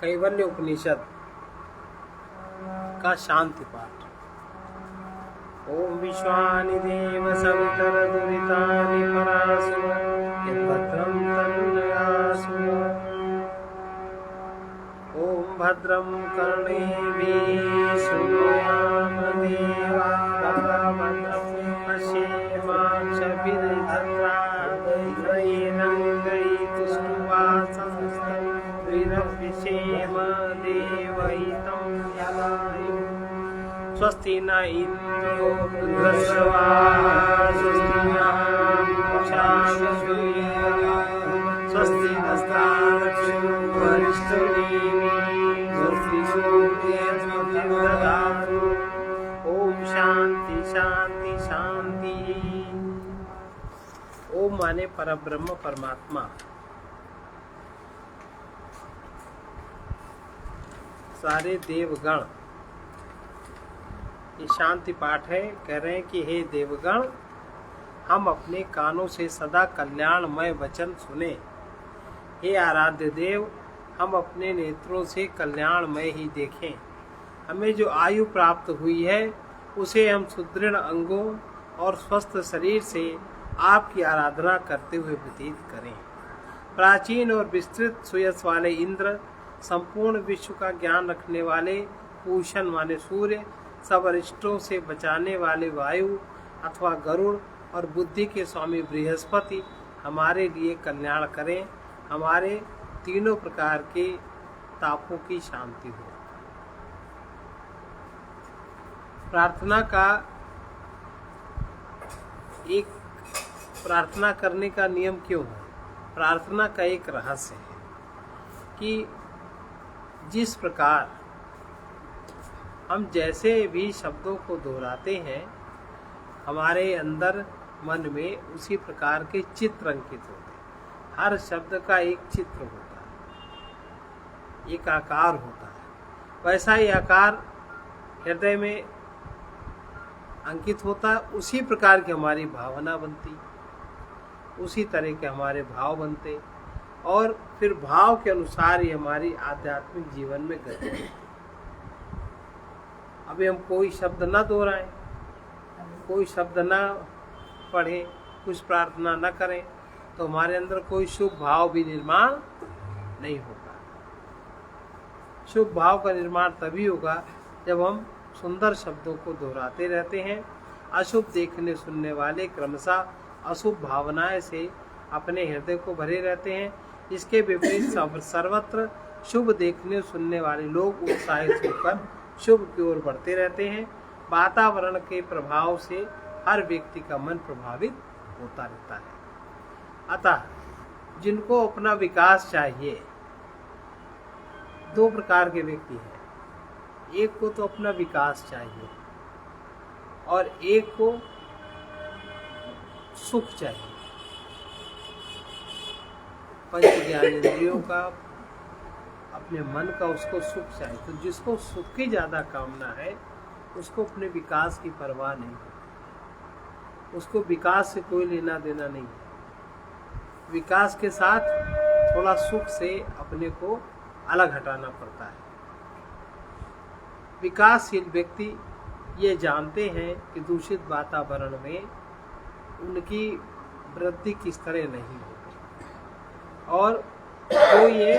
कैवल्य उपनिषद का शांति पाठ। ओम विश्वानि देव सवितर दुरितानि परासु यद्भद्रं तन्नयासु। ओम भद्रं कर्णेभिः शृणुयाम देवा भद्रं पश्येमाक्षभिर्भद्राणैरङ्गैस्तुष्टुवासंस्तैरविषेम देवहितं यदायुः। स्वस्ति न इन्द्रो वृद्धश्रवाः स्वस्ति नः पूषा स्वस्ति नस्तारक्षो वरिष्ठदेवी स्वस्ति ददातु। ओम शांति शांति शांति। ओम माने परब्रह्म परमात्मा। सारे देवगण, ये शांति पाठ है। कह रहे हैं कि हे देवगण, हम अपने कानों से सदा कल्याणमय वचन सुने। हे आराध्य देव, हम अपने नेत्रों से कल्याणमय ही देखें। हमें जो आयु प्राप्त हुई है उसे हम सुदृढ़ अंगों और स्वस्थ शरीर से आपकी आराधना करते हुए व्यतीत करें। प्राचीन और विस्तृत सुयश वाले इंद्र, संपूर्ण विश्व का ज्ञान रखने वाले पूषण माने सूर्य, सब अरिष्टों से बचाने वाले वायु अथवा गरुड़ और बुद्धि के स्वामी बृहस्पति हमारे लिए कल्याण करें। हमारे तीनों प्रकार के तापों की शांति हो। प्रार्थना करने का नियम क्यों है? प्रार्थना का एक रहस्य है कि जिस प्रकार हम जैसे भी शब्दों को दोहराते हैं, हमारे अंदर मन में उसी प्रकार के चित्र अंकित होते हैं। हर शब्द का एक चित्र होता है, एक आकार होता है। वैसा ही आकार हृदय में अंकित होता है। उसी प्रकार की हमारी भावना बनती, उसी तरह के हमारे भाव बनते और फिर भाव के अनुसार ही हमारी आध्यात्मिक जीवन में गति होती। अभी हम कोई शब्द न दोहराएं, कोई शब्द न पढ़ें, कुछ प्रार्थना न करें, तो हमारे अंदर कोई शुभ भाव भी निर्माण नहीं होगा। शुभ भाव का निर्माण तभी होगा जब हम सुंदर शब्दों को दोहराते रहते हैं। अशुभ देखने सुनने वाले क्रमशः अशुभ भावनाएं से अपने हृदय को भरे रहते हैं। इसके विपरीत सर्वत्र शुभ देखने सुनने वाले लोग उत्साहित होकर शुभ की ओर बढ़ते रहते हैं। वातावरण के प्रभाव से हर व्यक्ति का मन प्रभावित होता रहता है। अतः जिनको अपना विकास चाहिए, दो प्रकार के व्यक्ति हैं। एक को तो अपना विकास चाहिए और एक को सुख चाहिए। पंच ज्ञानेंद्रियों का, अपने मन का उसको सुख चाहिए। तो जिसको सुख की ज्यादा कामना है उसको अपने विकास की परवाह नहीं है। उसको विकास से कोई लेना देना नहीं है। विकास के साथ थोड़ा सुख से अपने को अलग हटाना पड़ता है। विकासशील व्यक्ति ये जानते हैं कि दूषित वातावरण में उनकी वृद्धि किस तरह नहीं होती, और तो ये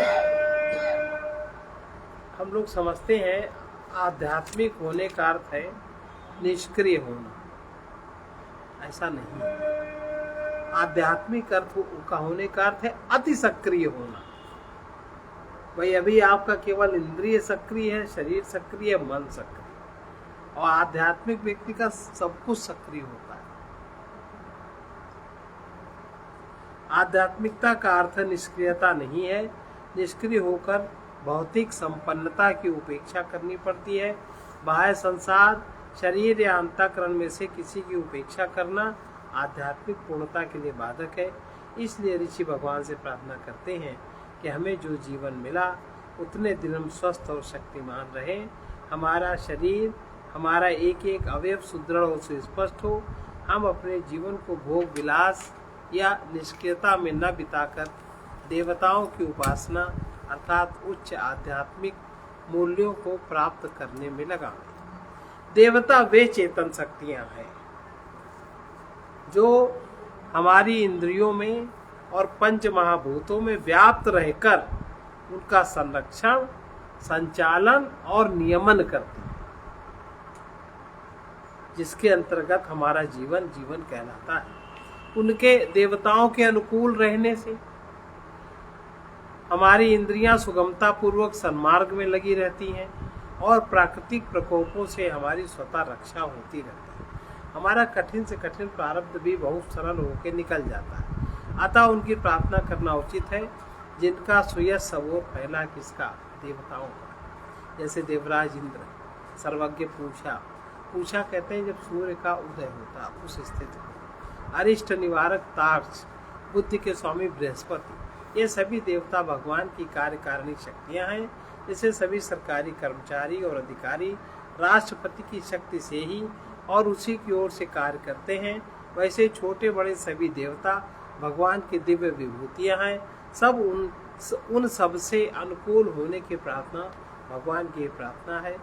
हम लोग समझते हैं आध्यात्मिक होने का अर्थ है निष्क्रिय होना। ऐसा नहीं है। आध्यात्मिक अर्थ का होने का अर्थ है अति सक्रिय होना। भाई अभी आपका केवल इंद्रिय सक्रिय है, शरीर सक्रिय है, मन सक्रिय, और आध्यात्मिक व्यक्ति का सब कुछ सक्रिय होता है। आध्यात्मिकता का अर्थ निष्क्रियता नहीं है। निष्क्रिय होकर भौतिक संपन्नता की उपेक्षा करनी पड़ती है। बाह्य संसार, शरीर या अंतःकरण में से किसी की उपेक्षा करना आध्यात्मिक पूर्णता के लिए बाधक है। इसलिए ऋषि भगवान से प्रार्थना करते हैं कि हमें जो जीवन मिला उतने दिन हम स्वस्थ और शक्तिमान रहें। हमारा शरीर, हमारा एक एक अवयव सुदृढ़ और सुस्पष्ट हो। हम अपने जीवन को भोग विलास या निष्क्रियता में न बिताकर देवताओं की उपासना अर्थात उच्च आध्यात्मिक मूल्यों को प्राप्त करने में लगावें। देवता वे चेतन शक्तियां हैं जो हमारी इंद्रियों में और पंच महाभूतों में व्याप्त रहकर उनका संरक्षण, संचालन और नियमन करती है, जिसके अंतर्गत हमारा जीवन कहलाता है। उनके देवताओं के अनुकूल रहने से हमारी इंद्रियां सुगमता पूर्वक सन्मार्ग में लगी रहती हैं और प्राकृतिक प्रकोपों से हमारी स्वतः रक्षा होती रहती है। हमारा कठिन से कठिन प्रारब्ध भी बहुत सरल होकर निकल जाता है। अतः उनकी प्रार्थना करना उचित है, जिनका सुयश सबोर फैला किसका, देवताओं का। जैसे देवराज इंद्र, सर्वज्ञ पूछा कहते हैं जब सूर्य का उदय होता उस स्थिति में। अरिष्ट निवारक तार्क्ष, बुद्धि के स्वामी बृहस्पति, ये सभी देवता भगवान की कार्यकारिणी शक्तियां हैं। जैसे सभी सरकारी कर्मचारी और अधिकारी राष्ट्रपति की शक्ति से ही और उसी की ओर से कार्य करते हैं, वैसे छोटे बड़े सभी देवता भगवान की दिव्य विभूतियां हैं। सब उन सब से अनुकूल होने की प्रार्थना भगवान की प्रार्थना है।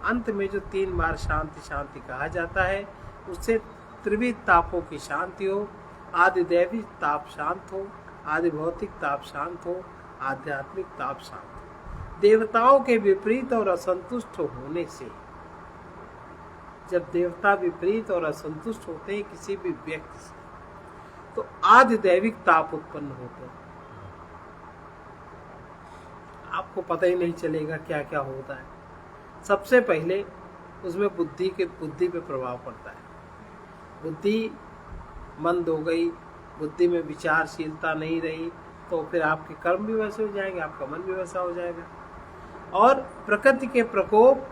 अंत में जो 3 बार शांति शांति कहा जाता है, उससे त्रिविध तापों की शांति हो, आदि दैविक ताप शांत हो, आदि भौतिक ताप शांत हो, आध्यात्मिक ताप शांत हो। देवताओं के विपरीत और असंतुष्ट होने से, जब देवता विपरीत और असंतुष्ट होते हैं किसी भी व्यक्ति से, तो आदि दैविक ताप उत्पन्न होते हैं। आपको पता ही नहीं चलेगा क्या क्या होता है। सबसे पहले उसमें बुद्धि पे प्रभाव पड़ता है। बुद्धि मंद हो गई, बुद्धि में विचारशीलता नहीं रही, तो फिर आपके कर्म भी वैसे हो जाएंगे, आपका मन भी वैसा हो जाएगा। और प्रकृति के प्रकोप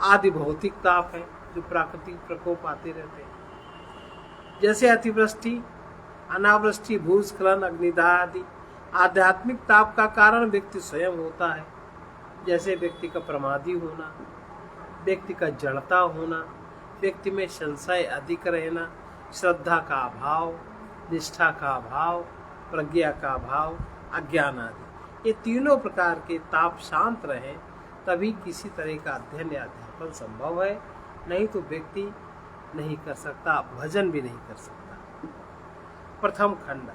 आदि भौतिक ताप है, जो प्राकृतिक प्रकोप आते रहते हैं, जैसे अतिवृष्टि, अनावृष्टि, भूस्खलन, अग्निदाह आदि। आध्यात्मिक ताप का कारण व्यक्ति स्वयं होता है, जैसे व्यक्ति का प्रमादी होना, व्यक्ति का जड़ता होना, व्यक्ति में संशय अधिक रहना, श्रद्धा का अभाव, निष्ठा का अभाव, प्रज्ञा का अभाव, अज्ञान आदि। ये तीनों प्रकार के ताप शांत रहें तभी किसी तरह का अध्ययन या अध्यापन संभव है, नहीं तो व्यक्ति नहीं कर सकता, भजन भी नहीं कर सकता। प्रथम खंड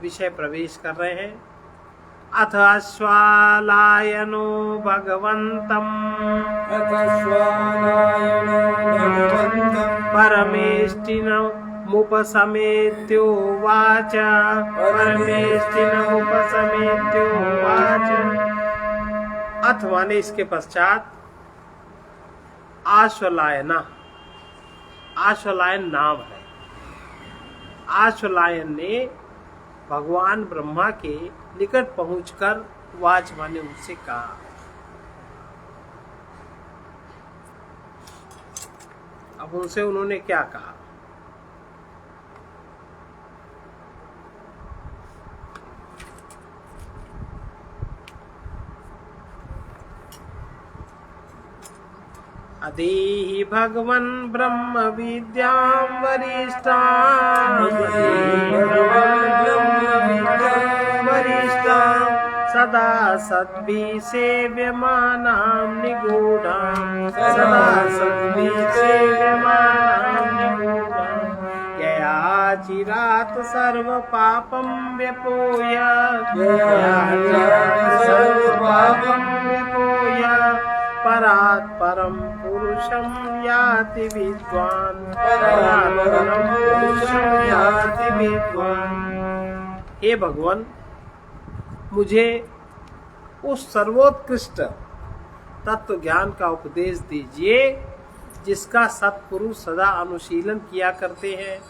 विषय प्रवेश कर रहे हैं। अथ श्वालायनो भगवन्तं परमेष्टिनमुपसमेत्योवाच अथ माने इसके पश्चात आश्वलायना, आश्वलायन नाम है। आश्वलायन ने भगवान ब्रह्मा के निकट पहुंचकर वाच माने उनसे कहा। अब उनसे उन्होंने क्या कहा? अदेहि भगवन् ब्रह्म विद्यां वरिष्ठां सदा सद्भिः सेव्यमानां निगूढां यया चिरात् सर्वपापं व्यपोय परात् परम पुरुषं याति विद्वान्, हे भगवान, मुझे उस सर्वोत्कृष्ट तत्व ज्ञान का उपदेश दीजिए जिसका सत्पुरुष सदा अनुशीलन किया करते हैं,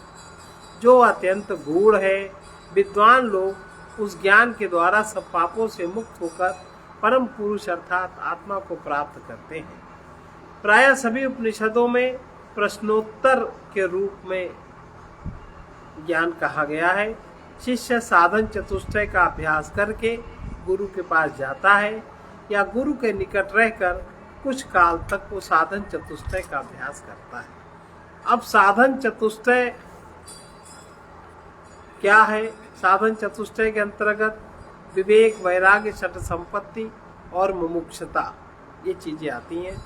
जो अत्यंत गूढ़ है। विद्वान लोग उस ज्ञान के द्वारा सब पापों से मुक्त होकर परम पुरुष अर्थात आत्मा को प्राप्त करते हैं। प्रायः सभी उपनिषदों में प्रश्नोत्तर के रूप में ज्ञान कहा गया है। शिष्य साधन चतुष्टय का अभ्यास करके गुरु के पास जाता है या गुरु के निकट रहकर कुछ काल तक वो साधन चतुष्टय का अभ्यास करता है। अब साधन चतुष्टय क्या है? साधन चतुष्टय के अंतर्गत विवेक, वैराग्य, षट संपत्ति और मुमुक्षता, ये चीजें आती हैं।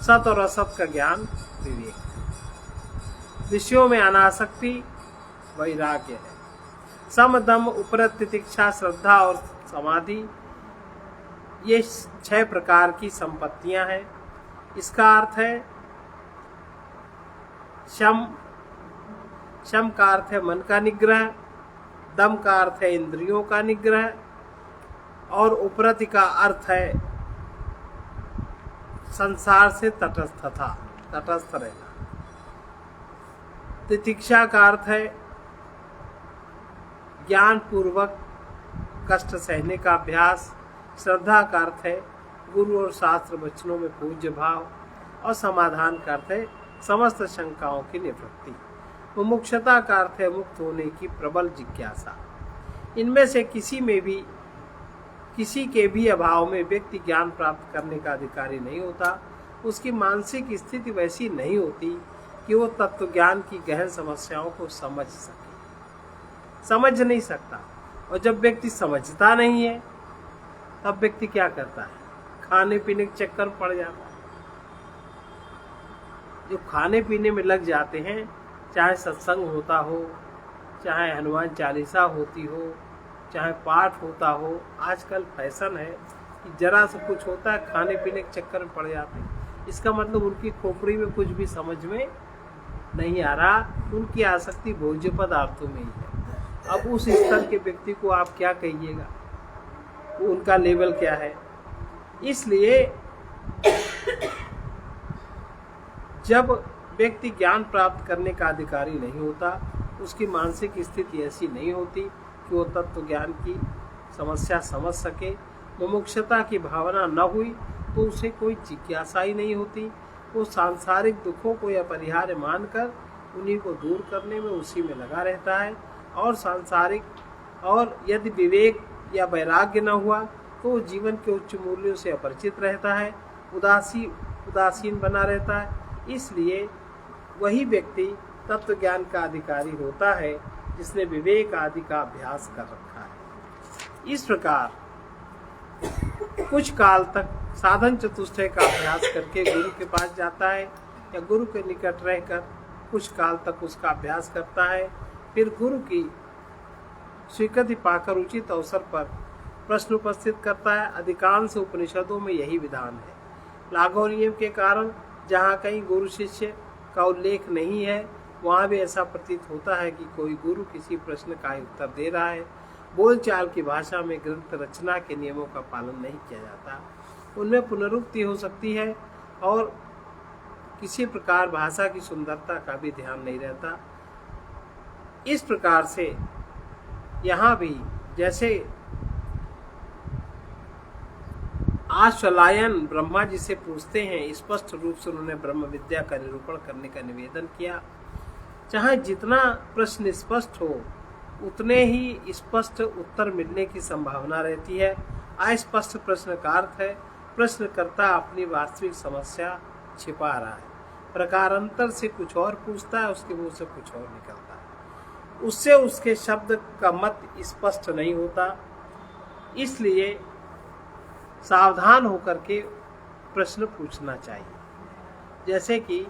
सत और असत का ज्ञान विवेक है। विषयों में अनासक्ति वैराग्य है। सम, दम, उपरत, तितिक्षा, श्रद्धा और समाधि, ये 6 प्रकार की संपत्तियां हैं। इसका अर्थ है शम का अर्थ है मन का निग्रह, दम का अर्थ है इंद्रियों का निग्रह, और उपरति का अर्थ है संसार से तटस्थ रहना। तितिक्षा का अर्थ है ज्ञान पूर्वक कष्ट सहने का अभ्यास। श्रद्धा का अर्थ है गुरु और शास्त्र वचनों में पूज्य भाव, और समाधान का अर्थ है समस्त शंकाओं की निवृत्ति। मुमुक्षता का अर्थ है मुक्त होने की प्रबल जिज्ञासा। इनमें से किसी के भी अभाव में व्यक्ति ज्ञान प्राप्त करने का अधिकारी नहीं होता। उसकी मानसिक स्थिति वैसी नहीं होती कि वो तत्व ज्ञान की गहन समस्याओं को समझ नहीं सकता। और जब व्यक्ति समझता नहीं है तब व्यक्ति क्या करता है? खाने पीने के चक्कर में पड़ जाता है। जो खाने पीने में लग जाते हैं, चाहे सत्संग होता हो, चाहे हनुमान चालीसा होती हो, चाहे पाठ होता हो, आजकल फैशन है कि जरा से कुछ होता है खाने पीने के चक्कर में पड़ जाते हैं। इसका मतलब उनकी खोपड़ी में कुछ भी समझ में नहीं आ रहा, उनकी आसक्ति भोज्य पदार्थों में ही है। अब उस स्तर के व्यक्ति को आप क्या कहिएगा, उनका लेवल क्या है? इसलिए जब व्यक्ति ज्ञान प्राप्त करने का अधिकारी नहीं होता, उसकी मानसिक स्थिति ऐसी नहीं होती कि वो तत्व ज्ञान की समस्या समझ सके, मुमुक्षता की भावना न हुई तो उसे कोई जिज्ञासा ही नहीं होती। वो सांसारिक दुखों को अपरिहार्य मानकर उन्हीं को दूर करने में उसी में लगा रहता है। और यदि विवेक या वैराग्य न हुआ तो वो जीवन के उच्च मूल्यों से अपरिचित रहता है, उदासीन बना रहता है। इसलिए वही व्यक्ति तत्व ज्ञान का अधिकारी होता है जिसने विवेक आदि का अभ्यास कर रखा है। इस प्रकार कुछ काल तक साधन चतुष्टय का अभ्यास करके गुरु के पास जाता है, या गुरु के निकट रहकर कुछ काल तक उसका अभ्यास करता है। फिर गुरु की स्वीकृति पाकर उचित अवसर पर प्रश्न उपस्थित करता है। अधिकांश उपनिषदों में यही विधान है। लाघव नियम के कारण जहाँ कहीं गुरु शिष्य का उल्लेख नहीं है, वहाँ भी ऐसा प्रतीत होता है कि कोई गुरु किसी प्रश्न का उत्तर दे रहा है। बोलचाल की भाषा में ग्रंथ रचना के नियमों का पालन नहीं किया जाता। उनमें पुनरुक्ति हो सकती है और किसी प्रकार भाषा की सुंदरता का भी ध्यान नहीं रहता। इस प्रकार से यहाँ भी जैसे आश्वलायन ब्रह्मा जी से पूछते हैं, स्पष्ट रूप से उन्होंने ब्रह्म विद्या का निरूपण करने का निवेदन किया। चाहे जितना प्रश्न स्पष्ट हो उतने ही स्पष्ट उत्तर मिलने की संभावना रहती है। अस्पष्ट प्रश्न का अर्थ है प्रश्नकर्ता अपनी वास्तविक समस्या छिपा रहा है, प्रकारांतर से कुछ और पूछता है, उसके मुंह से कुछ और निकलता है, उससे उसके शब्द का मत स्पष्ट नहीं होता। इसलिए सावधान होकर के प्रश्न पूछना चाहिए। जैसे कि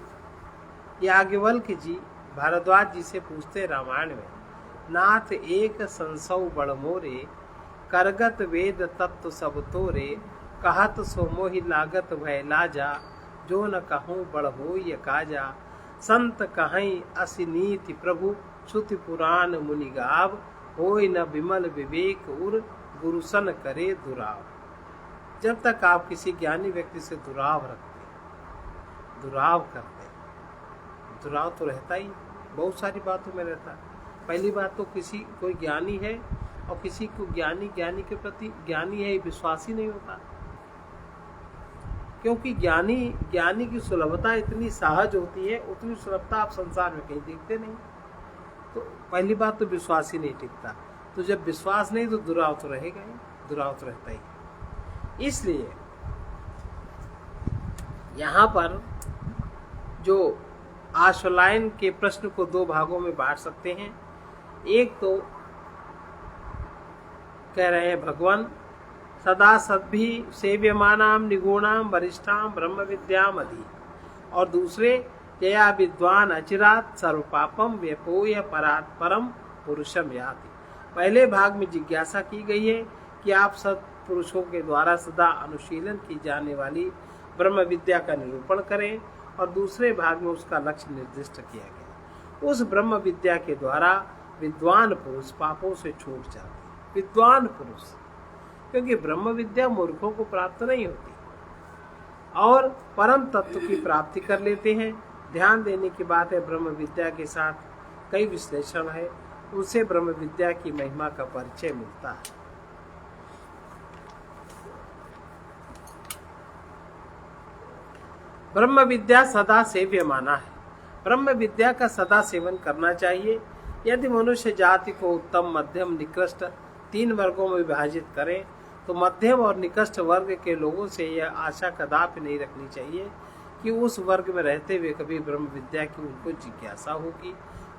याज्ञवल्क्य जी भारद्वाज जी से पूछते रामायण में, नाथ एक संसव बड़ मोरे, करगत वेद तत्व सब तोरे, कहत सो मोहि लागत भय लाजा, जो न कहूँ बड़ होय काजा, संत कहीं असिनीति प्रभु, श्रुति पुराण मुनि गाव, होय न विमल विवेक उर, गुरुसन करे दुराव। जब तक आप किसी ज्ञानी व्यक्ति से दुराव करते, दुराव तो रहता ही, बहुत सारी बातों में रहता है। पहली बात तो कोई ज्ञानी है और किसी को ज्ञानी के प्रति ज्ञानी है विश्वास ही नहीं होता, क्योंकि ज्ञानी की सुलभता इतनी सहज होती है, उतनी सुलभता आप संसार में कहीं देखते नहीं। तो पहली बात तो विश्वास ही नहीं टिकता। तो जब विश्वास नहीं तो दुराव तो रहेगा ही, दुराव तो रहता ही। इसलिए यहाँ पर जो आश्वलायन के प्रश्न को 2 भागों में बांट सकते हैं। एक तो कह रहे हैं भगवान सदा सद्भि सेव्यमानाम निगुणाम वरिष्ठाम ब्रह्म विद्याम अधि। और दूसरे जया विद्वान अचिरात सर्व पापम व्यपोय परात परम पुरुषम याति। पहले भाग में जिज्ञासा की गई है कि आप सत्पुरुषों के द्वारा सदा अनुशीलन की जाने वाली ब्रह्म विद्या का निरूपण करें, और दूसरे भाग में उसका लक्ष्य निर्दिष्ट किया गया। उस ब्रह्म विद्या के द्वारा विद्वान पुरुष पापों से छूट जाते हैं। विद्वान पुरुष, क्योंकि ब्रह्म विद्या मूर्खों को प्राप्त नहीं होती, और परम तत्व की प्राप्ति कर लेते हैं। ध्यान देने की बात है, ब्रह्म विद्या के साथ कई विश्लेषण है, उनसे ब्रह्म विद्या की महिमा का परिचय मिलता है। ब्रह्म विद्या सदा सेव्यमाना है। ब्रह्म विद्या का सदा सेवन करना चाहिए। यदि मनुष्य जाति को उत्तम, मध्यम, निकृष्ट 3 वर्गों में विभाजित करें, तो मध्यम और निकृष्ट वर्ग के लोगों से यह आशा कदापि नहीं रखनी चाहिए कि उस वर्ग में रहते हुए कभी ब्रह्म विद्या की उनको जिज्ञासा होगी।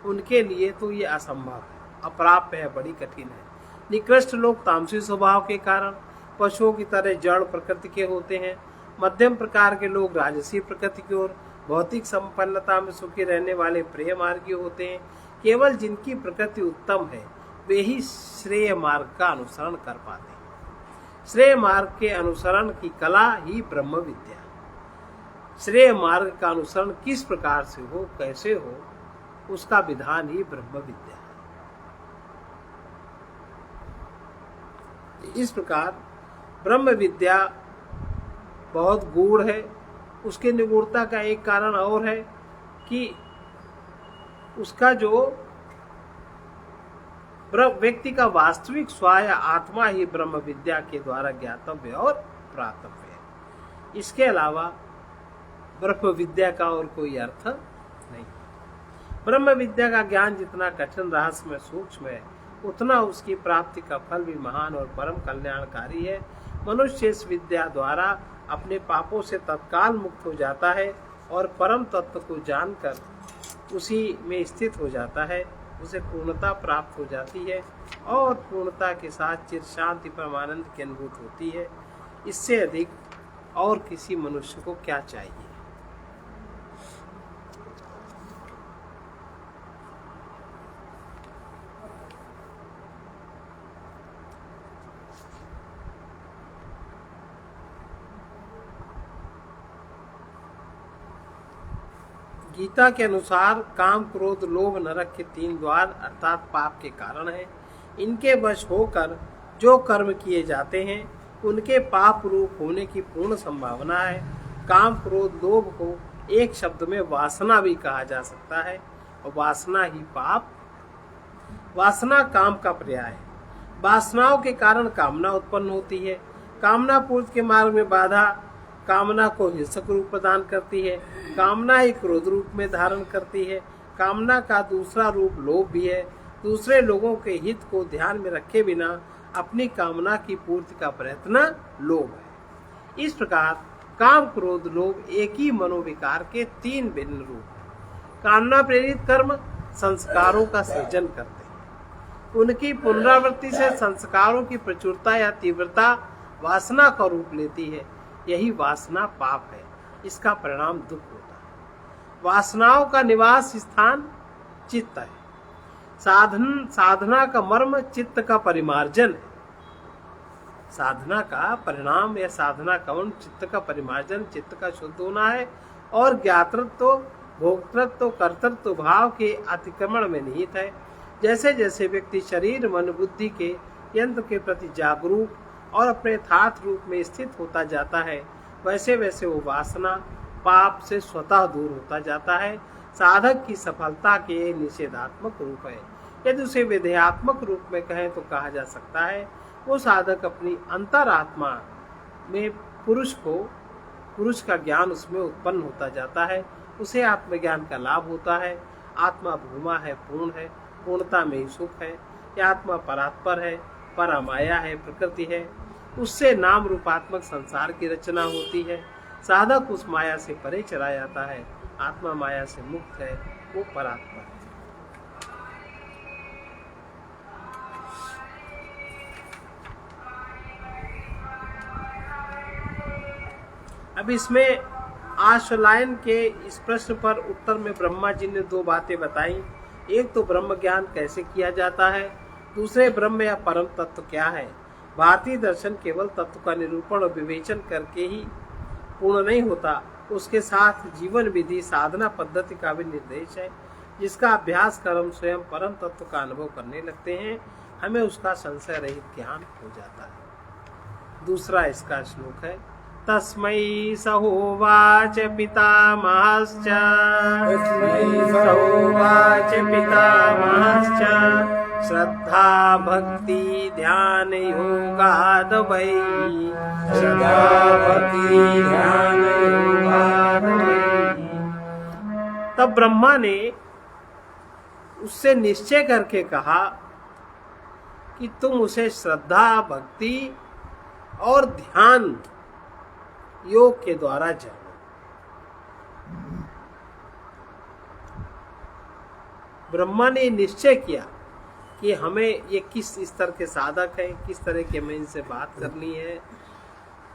उनके लिए तो ये असंभव है, अप्राप्य है, बड़ी कठिन है। निकृष्ट लोग तामसी स्वभाव के कारण पशुओं की तरह जड़ प्रकृति के होते हैं। मध्यम प्रकार के लोग राजसी प्रकृति की ओर भौतिक संपन्नता में सुखी रहने वाले प्रिय मार्गी होते हैं। केवल जिनकी प्रकृति उत्तम है वे ही श्रेय मार्ग का अनुसरण कर पाते हैं। श्रेय मार्ग के अनुसरण की कला ही ब्रह्म विद्या। श्रेय मार्ग का अनुसरण किस प्रकार से हो, कैसे हो, उसका विधान ही ब्रह्म विद्या है। इस प्रकार ब्रह्म विद्या बहुत गूढ़ है। उसके निगूढ़ता का एक कारण और है कि उसका जो व्यक्ति का वास्तविक स्व या आत्मा ही ब्रह्म विद्या के द्वारा ज्ञातव्य और प्राप्तव्य है। इसके अलावा ब्रह्म विद्या का और कोई अर्थ नहीं। ब्रह्म विद्या का ज्ञान जितना कठिन, रहस्य में सूक्ष्म है, उतना उसकी प्राप्ति का फल भी महान और परम कल्याणकारी है। मनुष्य इस विद्या द्वारा अपने पापों से तत्काल मुक्त हो जाता है और परम तत्व को जानकर उसी में स्थित हो जाता है। उसे पूर्णता प्राप्त हो जाती है और पूर्णता के साथ चिर शांति परमानंद की अनुभूति होती है। इससे अधिक और किसी मनुष्य को क्या चाहिए। गीता के अनुसार काम, क्रोध, लोभ, नरक के 3 द्वार अर्थात पाप के कारण हैं। इनके वश होकर जो कर्म किए जाते हैं उनके पाप रूप होने की पूर्ण संभावना है। काम, क्रोध, लोभ को एक शब्द में वासना भी कहा जा सकता है, और वासना ही पाप। वासना काम का पर्याय है। वासनाओं के कारण कामना उत्पन्न होती है। कामना पूर्ति के मार्ग में बाधा कामना को हिंसक रूप प्रदान करती है। कामना ही क्रोध रूप में धारण करती है। कामना का दूसरा रूप लोभ भी है। दूसरे लोगों के हित को ध्यान में रखे बिना अपनी कामना की पूर्ति का प्रयत्न लोभ है। इस प्रकार काम, क्रोध, लोभ एक ही मनोविकार के 3 भिन्न रूप हैं। कामना प्रेरित कर्म संस्कारों का सृजन करते हैं। उनकी पुनरावृत्ति से संस्कारों की प्रचुरता या तीव्रता वासना का रूप लेती है। यही वासना पाप है। इसका परिणाम दुख होता है। वासनाओं का निवास स्थान चित्त है। साधना का मर्म चित्त का परिमार्जन है। साधना का परिणाम या साधना का चित्त का परिमार्जन, चित्त का शुद्ध होना है, और ज्ञातृत्व, भोक्तृत्व, कर्तृत्व भाव के अतिक्रमण में निहित है। जैसे जैसे व्यक्ति शरीर, मन, बुद्धि के यंत्र के प्रति जागरूक और अपने यथार्थ रूप में स्थित होता जाता है, वैसे वैसे वो वासना पाप से स्वतः दूर होता जाता है। साधक की सफलता के निषेधात्मक रूप है। यदि उसे विधेयात्मक रूप में कहें तो कहा जा सकता है वो साधक अपनी अंतरात्मा में पुरुष का ज्ञान उसमें उत्पन्न होता जाता है। उसे आत्मज्ञान का लाभ होता है। आत्मा भूमा है, पूर्ण है, पूर्णता में ही सुख है। यह आत्मा परात्पर है, परामाया है, प्रकृति है। उससे नाम रूपात्मक संसार की रचना होती है। साधक उस माया से परे चला जाता है। आत्मा माया से मुक्त है, वो परात्पर है। अब इसमें आश्वलायन के इस प्रश्न पर उत्तर में ब्रह्मा जी ने दो बातें बताई। एक तो ब्रह्म ज्ञान कैसे किया जाता है, दूसरे ब्रह्म या परम तत्व क्या है। भारतीय दर्शन केवल तत्व का निरूपण और विवेचन करके ही पूर्ण नहीं होता, उसके साथ जीवन विधि साधना पद्धति का भी निर्देश है, जिसका अभ्यास कर हम स्वयं परम तत्व का अनुभव करने लगते हैं, हमें उसका संशय रहित ज्ञान हो जाता है। दूसरा इसका श्लोक है, तस्मै सहोवाच पितामहश्च श्रद्धा भक्ति ध्यान योगाद वै तब ब्रह्मा ने उससे निश्चय करके कहा कि तुम उसे श्रद्धा भक्ति और ध्यान योग के द्वारा जानो। ब्रह्मा ने निश्चय किया कि हमें ये किस स्तर के साधक हैं, किस तरह के हमें इनसे बात करनी है।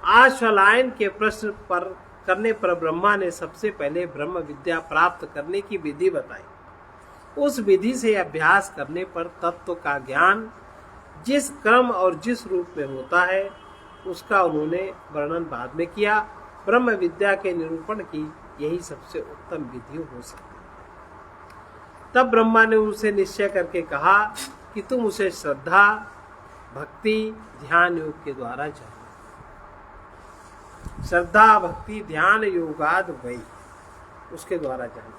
आश्वलायन के प्रश्न पर करने पर ब्रह्मा ने सबसे पहले ब्रह्म विद्या प्राप्त करने की विधि बताई। उस विधि से अभ्यास करने पर तत्व का ज्ञान जिस क्रम और जिस रूप में होता है उसका उन्होंने वर्णन बाद में किया। ब्रह्म विद्या के निरूपण की यही सबसे उत्तम विधि हो सकती है। तब ब्रह्मा ने उनसे निश्चय करके कहा कि तुम उसे श्रद्धा भक्ति ध्यान योग के द्वारा जानो। श्रद्धा भक्ति ध्यान योगाद वै, उसके द्वारा जानो।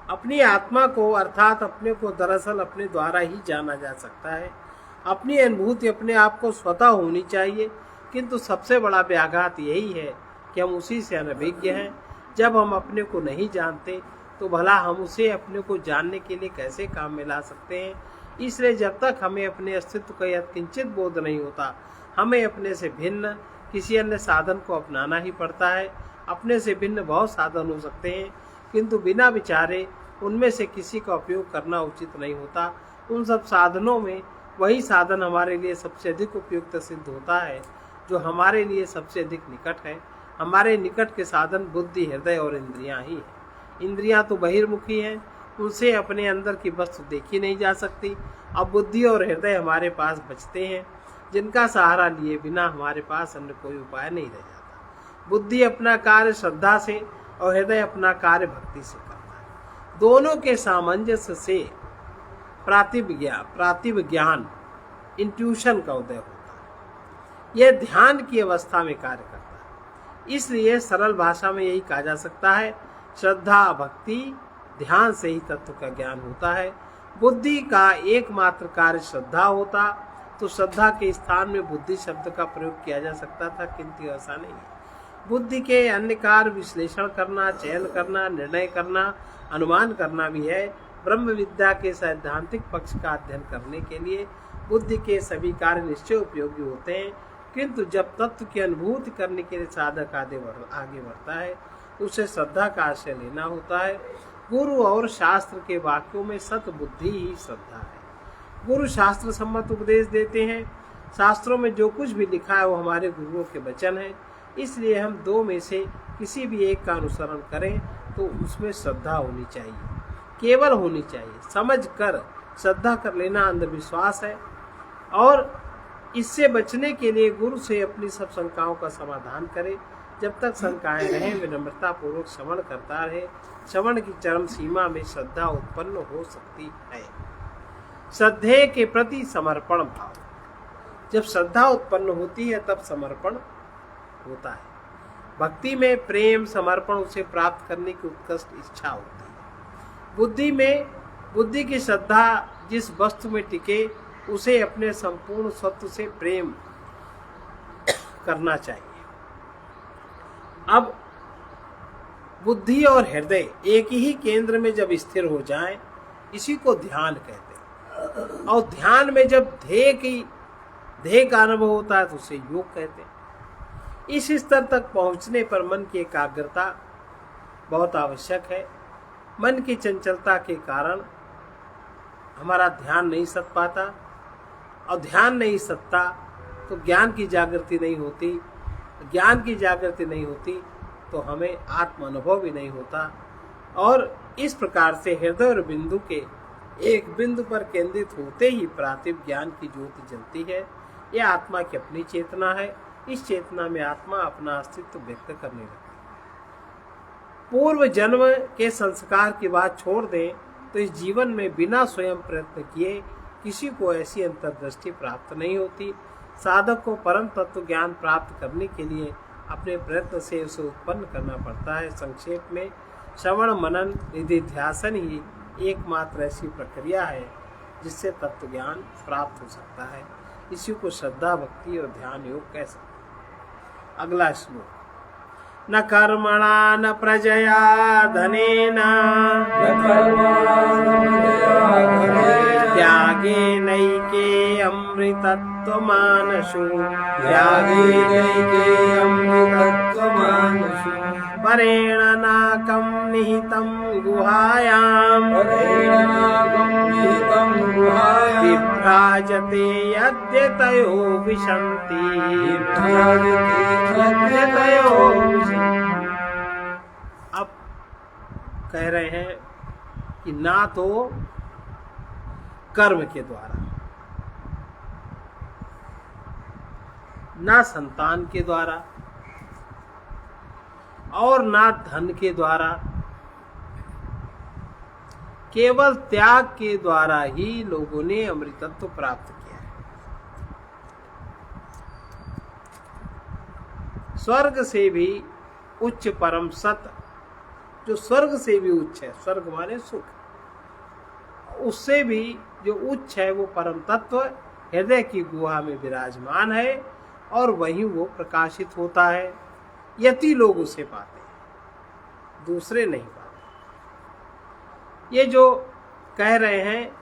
अपनी आत्मा को अर्थात अपने को दरअसल अपने द्वारा ही जाना जा सकता है। अपनी अनुभूति अपने आप को स्वतः होनी चाहिए, किंतु सबसे बड़ा व्याघात यही है कि हम उसी से अनभिज्ञ हैं। जब हम अपने को नहीं जानते तो भला हम उसे अपने को जानने के लिए कैसे काम में ला सकते हैं। इसलिए जब तक हमें अपने अस्तित्व का यत्किंचित बोध नहीं होता, हमें अपने से भिन्न किसी अन्य साधन को अपनाना ही पड़ता है। अपने से भिन्न बहुत साधन हो सकते हैं, किंतु बिना विचारे उनमें से किसी का उपयोग करना उचित नहीं होता। उन सब साधनों में वही साधन हमारे लिए सबसे अधिक उपयुक्त सिद्ध होता है जो हमारे लिए सबसे अधिक निकट है। हमारे निकट के साधन बुद्धि हृदय और इंद्रियां ही हैं। इंद्रियां तो बहिर्मुखी हैं, उनसे अपने अंदर की वस्तु देखी नहीं जा सकती। अब बुद्धि और हृदय हमारे पास बचते हैं, जिनका सहारा लिए बिना हमारे पास अन्य कोई उपाय नहीं रह जाता। बुद्धि अपना कार्य श्रद्धा से और हृदय अपना कार्य भक्ति से करता है। दोनों के सामंजस्य से प्रातिभ ज्ञान इंट्यूशन का उदय होता है। यह ध्यान की अवस्था में कार्य करता है। इसलिए सरल भाषा में यही कहा जा सकता है, श्रद्धा भक्ति ध्यान से ही तत्व का ज्ञान होता है। बुद्धि का एकमात्र कार्य श्रद्धा होता तो श्रद्धा के स्थान में बुद्धि शब्द का प्रयोग किया जा सकता था, किंतु ऐसा नहीं है। बुद्धि के अन्य कार्य विश्लेषण करना, चयन करना, निर्णय करना, अनुमान करना भी है। ब्रह्म विद्या के सैद्धांतिक पक्ष का अध्ययन करने के लिए बुद्धि के सभी कार्य निश्चय उपयोगी होते हैं, किंतु जब तत्व की अनुभूति करने के लिए साधक आगे बढ़ता है तो उसे श्रद्धा का आश्रय लेना होता है। गुरु और शास्त्र के वाक्यों में सत बुद्धि ही श्रद्धा है। गुरु शास्त्र सम्मत उपदेश देते हैं। शास्त्रों में जो कुछ भी लिखा है वो हमारे गुरुओं के वचन है। इसलिए हम दो में से किसी भी एक का अनुसरण करें तो उसमें श्रद्धा होनी चाहिए, केवल होनी चाहिए। समझ कर श्रद्धा कर लेना अंधविश्वास है, और इससे बचने के लिए गुरु से अपनी सब शंकाओं का समाधान करें। जब तक शंकाएं रहें विनम्रता पूर्वक श्रवण करता रहे। श्रवण की चरम सीमा में श्रद्धा उत्पन्न हो सकती है। श्रद्धे के प्रति समर्पण भाव, जब श्रद्धा उत्पन्न होती है तब समर्पण होता है। भक्ति में प्रेम समर्पण उसे प्राप्त करने की उत्कृष्ट इच्छा होती है। बुद्धि में बुद्धि की श्रद्धा जिस वस्तु में टिके उसे अपने संपूर्ण सत्व से प्रेम करना चाहिए। अब बुद्धि और हृदय एक ही केंद्र में जब स्थिर हो जाएं, इसी को ध्यान कहते हैं। और ध्यान में जब ध्येय का अनुभव होता है तो उसे योग कहते हैं। इस स्तर तक पहुंचने पर मन की एकाग्रता बहुत आवश्यक है। मन की चंचलता के कारण हमारा ध्यान नहीं सध पाता, और ध्यान नहीं सधता तो ज्ञान की जागृति नहीं होती। ज्ञान की जागृति नहीं होती तो हमें आत्म अनुभव भी नहीं होता। और इस प्रकार से हृदय और बिंदु के एक बिंदु पर केंद्रित होते ही प्रातिभ ज्ञान की ज्योति जलती है। यह आत्मा की अपनी चेतना है। इस चेतना में आत्मा अपना अस्तित्व व्यक्त करने लगती है। पूर्व जन्म के संस्कार की बात छोड़ दें तो इस जीवन में बिना स्वयं प्रयत्न किए किसी को ऐसी अंतर्दृष्टि प्राप्त नहीं होती। साधक को परम तत्व ज्ञान प्राप्त करने के लिए अपने प्रयत्न से उसे उत्पन्न करना पड़ता है। संक्षेप में श्रवण मनन निधिध्यासन ही एकमात्र ऐसी प्रक्रिया है जिससे तत्व ज्ञान प्राप्त हो सकता है। इसी को श्रद्धा भक्ति और ध्यान योग कह सकते हैं। अगला श्लोक। न कर्मणा न प्रजया धनेन त्यागे नैके अमृतत्वमानशु परेण नाकं निहितं गुहायां विभ्राजते यद्यतयो विशन्ति। अब कह रहे हैं कि ना तो कर्म के द्वारा, ना संतान के द्वारा, और ना धन के द्वारा, केवल त्याग के द्वारा ही लोगों ने अमृतत्व प्राप्त किया है। स्वर्ग से भी उच्च परम सत, जो स्वर्ग से भी उच्च है, स्वर्ग माने सुख, उससे भी जो उच्च है वो परम तत्व हृदय की गुहा में विराजमान है और वहीं वो प्रकाशित होता है। यति लोग उसे पाते हैं, दूसरे नहीं पाते। ये जो कह रहे हैं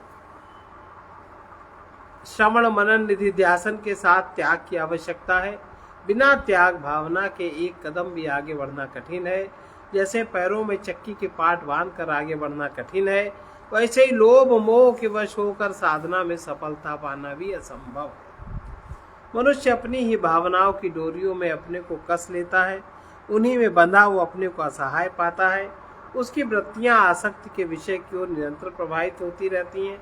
श्रवण मनन निधिध्यासन के साथ त्याग की आवश्यकता है। बिना त्याग भावना के एक कदम भी आगे बढ़ना कठिन है। जैसे पैरों में चक्की के पाट बांधकर आगे बढ़ना कठिन है, वैसे ही लोभ मोह के वश होकर साधना में सफलता पाना भी असंभव है। मनुष्य अपनी ही भावनाओं की डोरियों में अपने को कस लेता है, उन्हीं में बंधा वो अपने को असहाय पाता है। उसकी वृत्तियां आसक्ति के विषय की ओर निरंतर प्रभावित होती रहती हैं।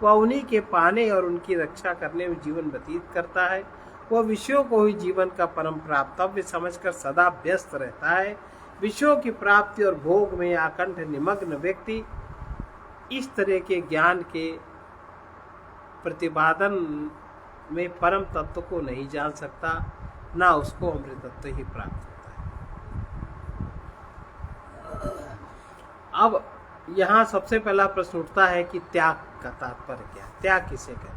वह उन्हीं के पाने और उनकी रक्षा करने में जीवन व्यतीत करता है। वह विषयों को ही जीवन का परम प्राप्तव्य समझकर सदा व्यस्त रहता है। विषयों की प्राप्ति और भोग में आकंठ निमग्न व्यक्ति इस तरह के ज्ञान के प्रतिपादन में परम तत्व को नहीं जान सकता, ना उसको अमृतत्व ही प्राप्त होता है। अब यहाँ सबसे पहला प्रश्न उठता है कि त्याग का तात्पर्य क्या है? त्याग किसे कहते हैं?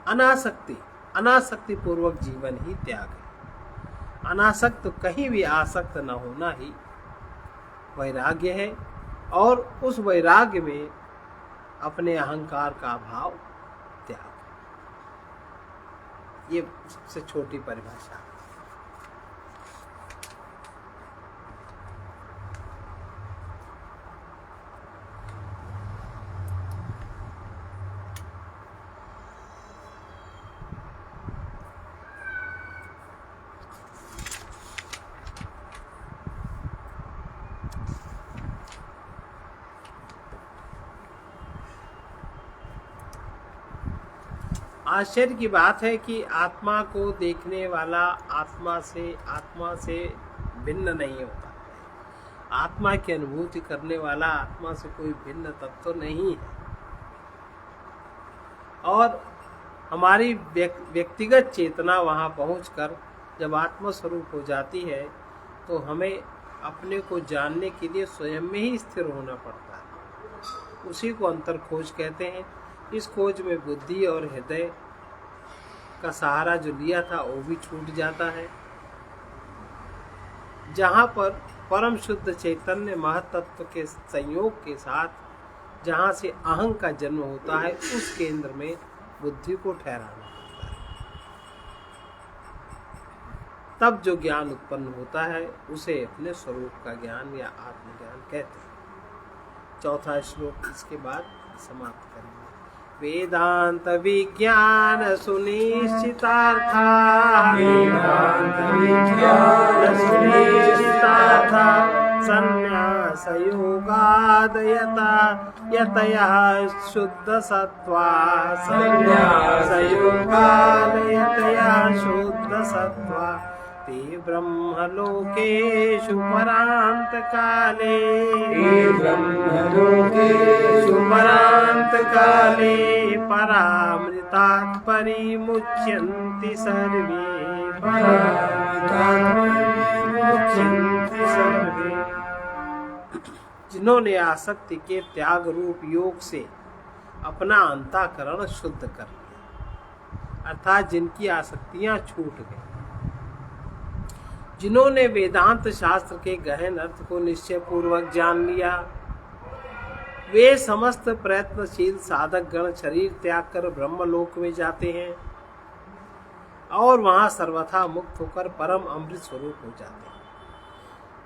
अनासक्ति, अनासक्ति पूर्वक जीवन ही त्याग है। अनासक्त, कहीं भी आसक्त न होना ही वैराग्य है, और उस वैराग्य में अपने अहंकार का अभाव त्याग। ये सबसे छोटी परिभाषा है। आश्चर्य की बात है कि आत्मा को देखने वाला आत्मा से भिन्न नहीं होता। आत्मा की अनुभूति करने वाला आत्मा से कोई भिन्न तत्व नहीं है। और हमारी व्यक्तिगत चेतना वहाँ पहुंचकर जब आत्मस्वरूप हो जाती है तो हमें अपने को जानने के लिए स्वयं में ही स्थिर होना पड़ता है। उसी को अंतर खोज कहते हैं। इस खोज में बुद्धि और हृदय का सहारा जो लिया था वो भी छूट जाता है। जहाँ पर परम शुद्ध चैतन्य महतत्व के संयोग के साथ जहाँ से अहं का जन्म होता है, उस केंद्र में बुद्धि को ठहराना पड़ता है। तब जो ज्ञान उत्पन्न होता है उसे अपने स्वरूप का ज्ञान या आत्मज्ञान कहते हैं। चौथा श्लोक इसके बाद समाप्त करेंगे। वेदांत विज्ञान सुनिश्चितार्था, वेदांत विज्ञान सुनिश्चितार्था, संन्यास योगादयता यतयः शुद्ध सत्वा, संन्यास योगादयतयः शुद्ध सत्वा, ते ब्रह्मलोकेषु परान्तकाले, ते ब्रह्मलोकेषु परान्तकाले परामृतात् परिमुच्यन्ति सर्वे, परामृतात् परिमुच्यन्ति सर्वे। जिन्होंने आसक्ति के त्याग रूप योग से अपना अंतःकरण शुद्ध कर लिया, अर्थात जिनकी आसक्तियां छूट गई, जिन्होंने वेदांत शास्त्र के गहन अर्थ को निश्चय पूर्वक जान लिया, वे समस्त प्रयत्नशील साधक गण शरीर त्याग कर ब्रह्मलोक में जाते हैं और वहां सर्वथा मुक्त होकर परम अमृत स्वरूप हो जाते हैं।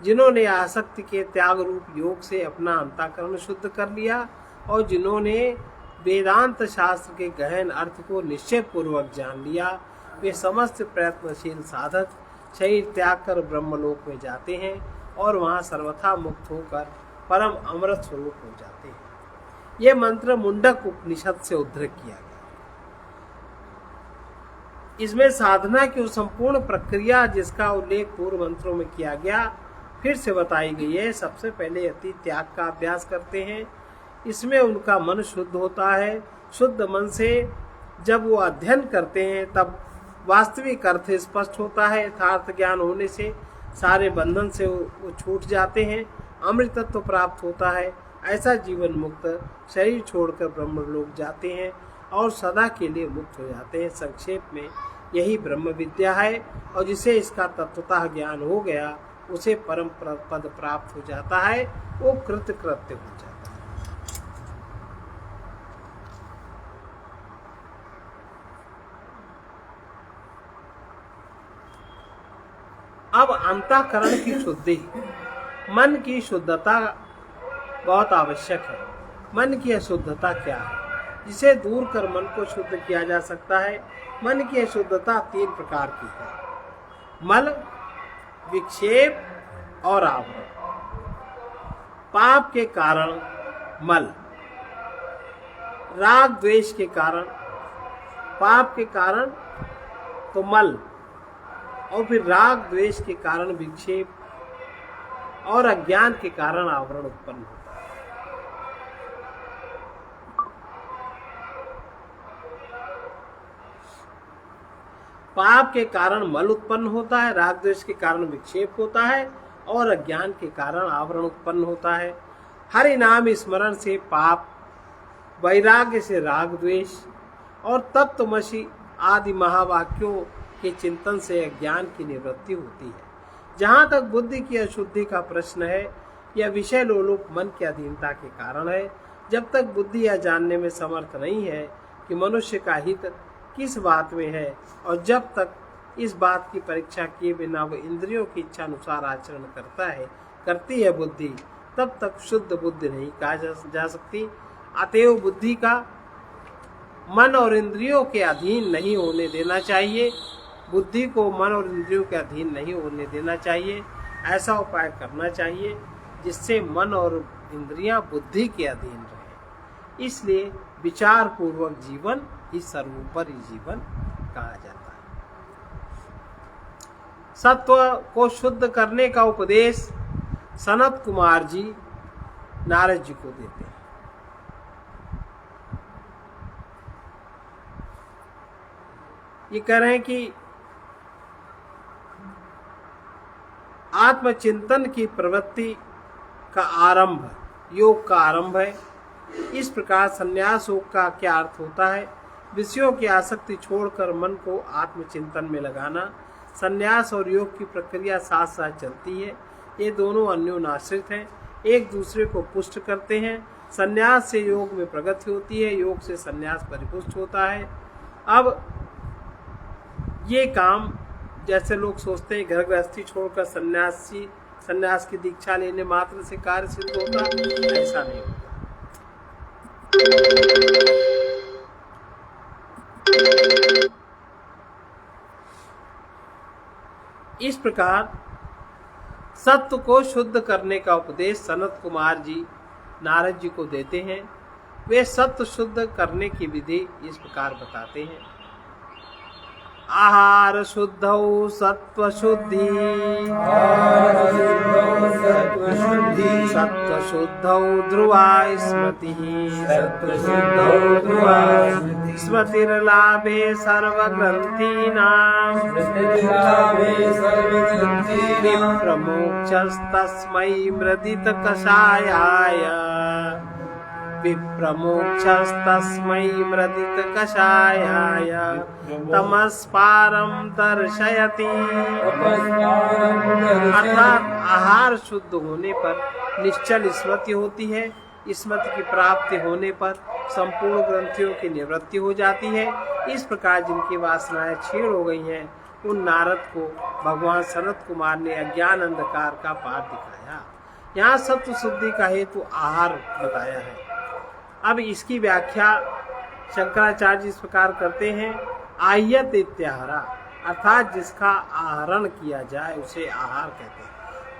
जिन्होंने आसक्ति के त्याग रूप योग से अपना अंतःकरण शुद्ध कर लिया और जिन्होंने वेदांत शास्त्र के गहन अर्थ को निश्चय पूर्वक जान लिया, वे समस्त प्रयत्नशील साधक शरीर त्याग कर ब्रह्मलोक में जाते हैं और वहां सर्वथा मुक्त होकर परम अमृत स्वरूप हो जाते हैं। यह मंत्र मुंडक उपनिषद से उद्धृत किया गया। इसमें साधना की उस संपूर्ण प्रक्रिया जिसका उल्लेख पूर्व मंत्रों में किया गया फिर से बताई गई है। सबसे पहले अति त्याग का अभ्यास करते हैं, इसमें उनका मन शुद्ध होता है। शुद्ध मन से जब वो अध्ययन करते हैं तब वास्तविक अर्थ स्पष्ट होता है। यथार्थ ज्ञान होने से सारे बंधन से वो छूट जाते हैं, अमृतत्व प्राप्त होता है। ऐसा जीवन मुक्त शरीर छोड़कर ब्रह्मलोक जाते हैं और सदा के लिए मुक्त हो जाते हैं। संक्षेप में यही ब्रह्म विद्या है और जिसे इसका तत्वतः ज्ञान हो गया उसे परम पद प्राप्त हो जाता है, वो कृतकृत्य हो जाता है। अब अंतःकरण की शुद्धि, मन की शुद्धता बहुत आवश्यक है। मन की अशुद्धता क्या है जिसे दूर कर मन को शुद्ध किया जा सकता है? मन की अशुद्धता 3 प्रकार की है: मल, विक्षेप और आवरण। पाप के कारण मल, राग द्वेष के कारण, पाप के कारण तो मल और फिर राग द्वेष के कारण विक्षेप और अज्ञान के कारण आवरण उत्पन्न होता है। पाप के कारण मल उत्पन्न होता है, राग द्वेष के कारण विक्षेप होता है और अज्ञान के कारण आवरण उत्पन्न होता है। हरि नाम स्मरण से पाप, वैराग्य से राग द्वेष और तत्वमसि आदि महावाक्यों के चिंतन से अज्ञान की निवृत्ति होती है। जहाँ तक बुद्धि की अशुद्धि का प्रश्न है, यह विषय लोलुप मन की अधीनता के कारण है। जब तक बुद्धि यह जानने में समर्थ नहीं है कि मनुष्य का हित किस बात में है और जब तक इस बात की परीक्षा किए बिना वह इंद्रियों की इच्छा अनुसार आचरण करती है बुद्धि, तब तक शुद्ध बुद्धि नहीं कहा जा सकती। अतएव बुद्धि का मन और इंद्रियों के अधीन नहीं होने देना चाहिए। बुद्धि को मन और इंद्रियों के अधीन नहीं होने देना चाहिए। ऐसा उपाय करना चाहिए जिससे मन और इंद्रियां बुद्धि के अधीन रहे। इसलिए विचार पूर्वक जीवन ही सर्वोपरि जीवन कहा जाता है। सत्व को शुद्ध करने का उपदेश सनत कुमार जी नारद जी को देते हैं। ये कह रहे हैं कि आत्मचिंतन की प्रवृत्ति का आरंभ योग का आरंभ है। इस प्रकार संन्यास योग का क्या अर्थ होता है? विषयों की आसक्ति छोड़कर मन को आत्मचिंतन में लगाना। संन्यास और योग की प्रक्रिया साथ साथ चलती है। ये दोनों अन्योन्याश्रित हैं, एक दूसरे को पुष्ट करते हैं। संन्यास से योग में प्रगति होती है, योग से संन्यास परिपुष्ट होता है। अब ये काम जैसे लोग सोचते हैं घर गृहस्थी छोड़कर सन्यास की दीक्षा लेने मात्र से कार्य सिद्ध होता, ऐसा नहीं होता। इस प्रकार सत्व को शुद्ध करने का उपदेश सनत कुमार जी नारद जी को देते हैं। वे सत्व शुद्ध करने की विधि इस प्रकार बताते हैं। आहार शुद्धौ सत्व शुद्धि, सत्व शुद्धौ ध्रुवा स्मृति, स्मृतिर्लाभे सर्वग्रंथीनां, विप्रमोक्षस्तस्मै मृदित कषायाय, विप्रमोक्षस्तस्मै मृदित कषायाय तमस्पारं दर्शयति। अर्थात आहार शुद्ध होने पर निश्चल स्मृति होती है। स्मृति की प्राप्ति होने पर संपूर्ण ग्रंथियों की निवृत्ति हो जाती है। इस प्रकार जिनकी वासनाएं क्षीण हो गई हैं, उन नारद को भगवान सनत कुमार ने अज्ञान अंधकार का पाठ दिखाया। यहाँ सत्व शुद्धि का हेतु आहार बताया है। अब इसकी व्याख्या शंकराचार्य जी इस प्रकार करते हैं। आह्यत इत्याहारा, अर्थात जिसका आहरण किया जाए उसे आहार कहते हैं।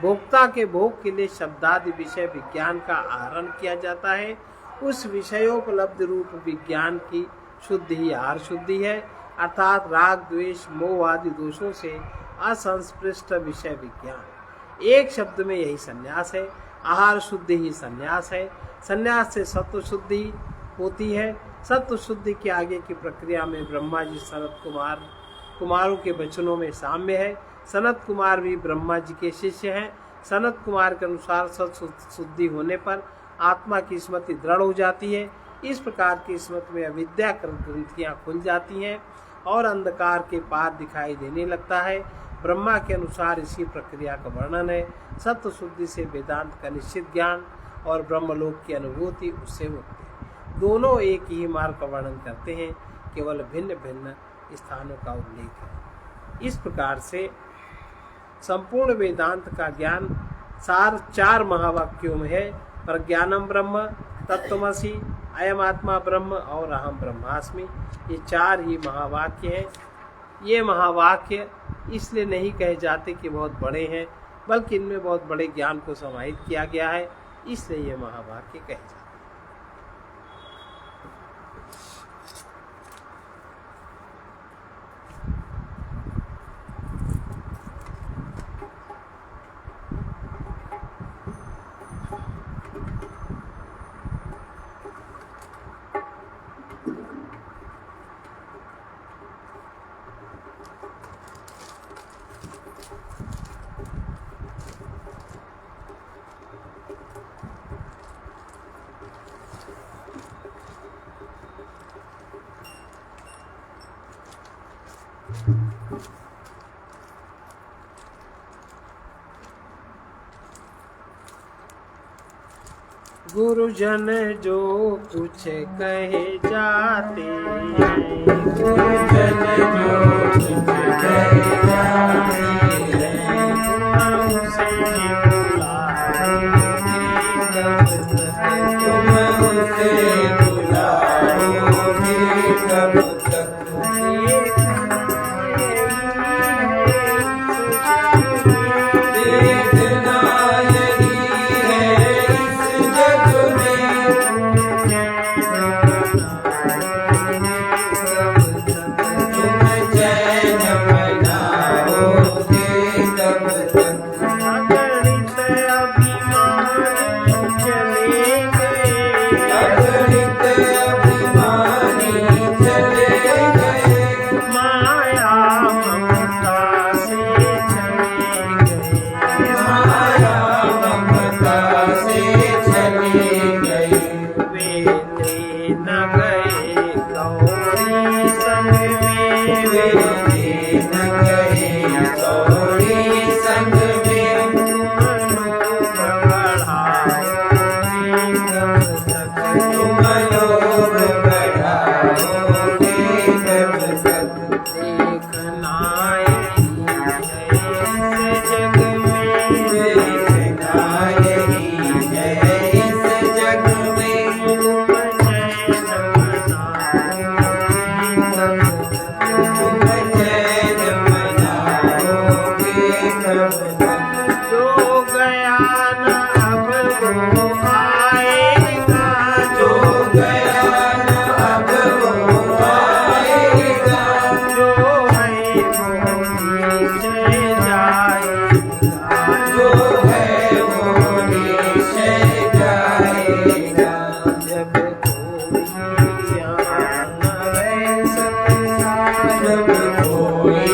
भोक्ता के भोग के लिए शब्दादि विषय विज्ञान का आहरण किया जाता है। उस विषयोपलब्ध रूप विज्ञान की शुद्धि ही आहार शुद्धि है। अर्थात राग द्वेष मोह आदि दोषों से असंस्पृष्ट विषय विज्ञान। एक शब्द में यही संन्यास है। आहार शुद्धि ही संन्यास है। संन्यास से सत्व शुद्धि होती है। सत्व शुद्धि के आगे की प्रक्रिया में ब्रह्मा जी सनत कुमारों के वचनों में साम्य है। सनत कुमार भी ब्रह्मा जी के शिष्य हैं। सनत कुमार के अनुसार सत्व शुद्धि होने पर आत्मा की स्मृति दृढ़ हो जाती है। इस प्रकार की स्मृति में अविद्या ग्रंथियां खुल जाती हैं और अंधकार के पार दिखाई देने लगता है। ब्रह्मा के अनुसार इसी प्रक्रिया का वर्णन है। सत्व शुद्धि से वेदांत का निश्चित ज्ञान और ब्रह्मलोक की अनुभूति उससे होती है। दोनों एक ही मार्ग का वर्णन करते हैं, केवल भिन्न भिन्न स्थानों का उल्लेख है। इस प्रकार से संपूर्ण वेदांत का ज्ञान सार 4 महावाक्यों में है। प्रज्ञानम ब्रह्म, तत्त्वमसि, अयम आत्मा ब्रह्म और अहम ब्रह्मास्मि। ये 4 ही महावाक्य हैं। ये महावाक्य इसलिए नहीं कहे जाते कि बहुत बड़े हैं, बल्कि इनमें बहुत बड़े ज्ञान को समाहित किया गया है, इसलिए ये महावाक्य कहे जाते हैं। गुरुजन जो कुछ कहे जाते हैं, गुरुजन जो कुछ कहे जाते हैं, उसे बुलाओगे तुम उसे बुलाओगे कब तक। देखना यही है इस जग में, तुम चैन मनाओगे कब तक। अगणित अभिमानी चले गए, अगणित अभिमानी चले गए, माया ममता से चले गए, माया ममता से चले गए। वे ले न गए गौरी संग में, वे न गए गौरी संग में, तुम लोग बढ़ाओगे कब जब कोई यहाँ न रह सकता, जब कोई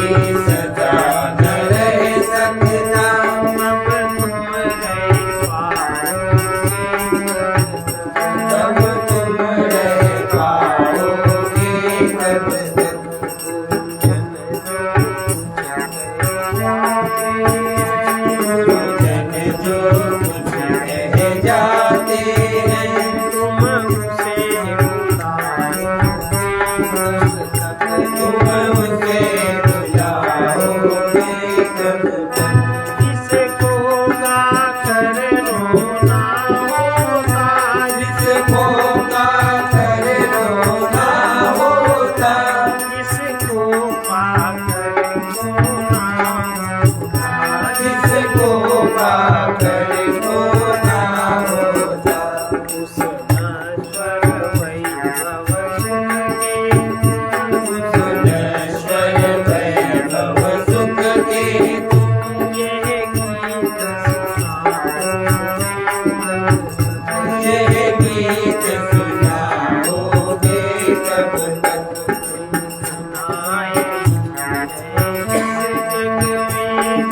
सदा न रह सकता, तब तुम रह तब तुम रह पाओगे कब तक। गुरुजन जो कुछ कह जाते हैं, तुम उसे तुम उसे बुलाओगे कब तक। जिसको गा कर रोना होता, जिसको गा कर रोना होता, जिसको पाकर सोना होता, जिसको पाकर रोना होता, उस नश्वर वैभव के उस नश्वर वैभव सुख के ये गीत सुनाओगे। यह गीत सुनाओगे कब तक।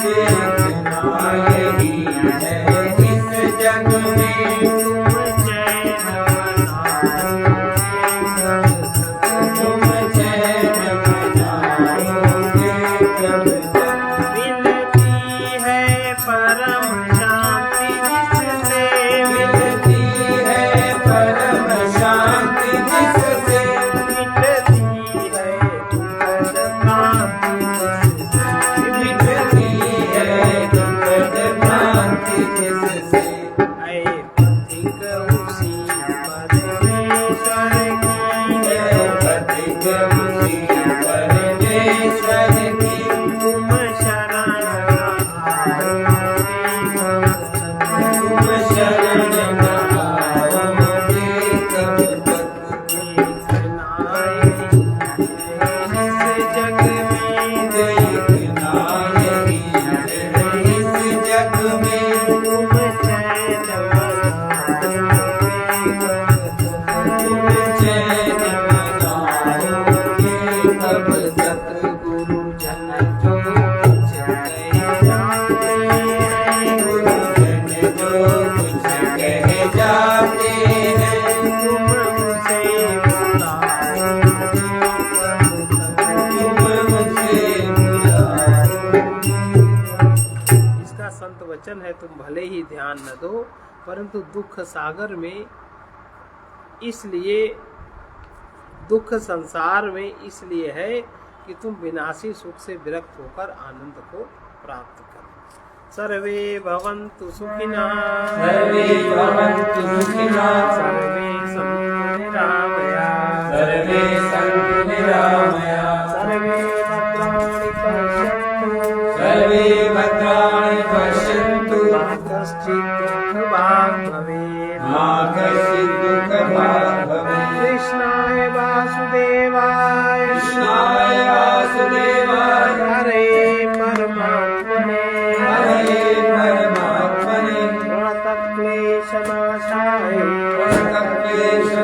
देखना यही है इस जग में, तुम चैन मनाओगे कब तक। मिलती है परम शांति जिससे, मिलती है परम शांति जिससे, मिटती है दुखद क्रांति जिससे, मिटती है दुखद भ्रांति जिससे। ऐ पथिक उसी परमेश्वर की है पथिक उसी परमेश्वर की, तुम शरण तुम शरण आओगे कब तक। देखना इस जग में, देखना यही है इस जग में, तुम चैन तुम चैन मनाओगे कब तक। गुरुजन जो कुछ कह जाते हैं, गुरुजन जो कुछ कह जाते हैं, तुम उसे बुलाओगे तुम मुझे बुलाओगे। इसका संत वचन है, तुम भले ही ध्यान न दो, परंतु दुख सागर में इसलिए, दुख संसार में इसलिए है कि तुम विनाशी सुख से विरक्त होकर आनंद को प्राप्त करो। सर्वे भवन्तु सुखिनः, सर्वे भवन्तु सुखिनः, सर्वे सन्तु निरामयाः, सर्वे सन्तु निरामयाः, सर्वे भद्राणि पश्यन्तु, सर्वे भद्राणि पश्यन्तु, मा कश्चित् दुःखभाग् भवेत्। मा कश्चित् दुःखभाग् भवेत्। कृष्णाय वासुदेवाय, कृष्णाय वासुदेवाय, हरे परमात्मने, हरे परमात्मने, प्रणतक्लेशनाशाय, प्रणतक्लेशनाशाय,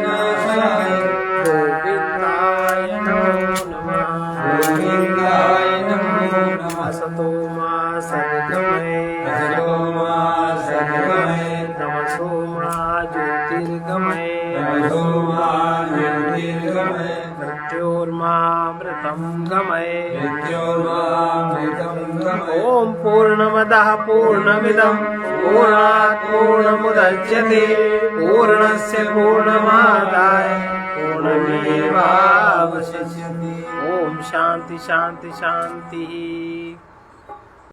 गोविन्दाय नमो नमः। गोविन्दाय नमो नमः। असतो मा सद्गमय, असतो मा सद्गमय, तमसो मा ज्योतिर्गमय, तमसो मा ज्योतिर्गमय, मृत्योर्मामृतं गमय। मृत्योर्मामृतं गमय। ॐ पूर्णमदः पूर्णमिदं पूर्णात् पूर्णमुदच्यते पूर्णस्य पूर्णमादाय पूर्णमेवावशिष्यते। ॐ शान्ति शान्ति शान्तिः।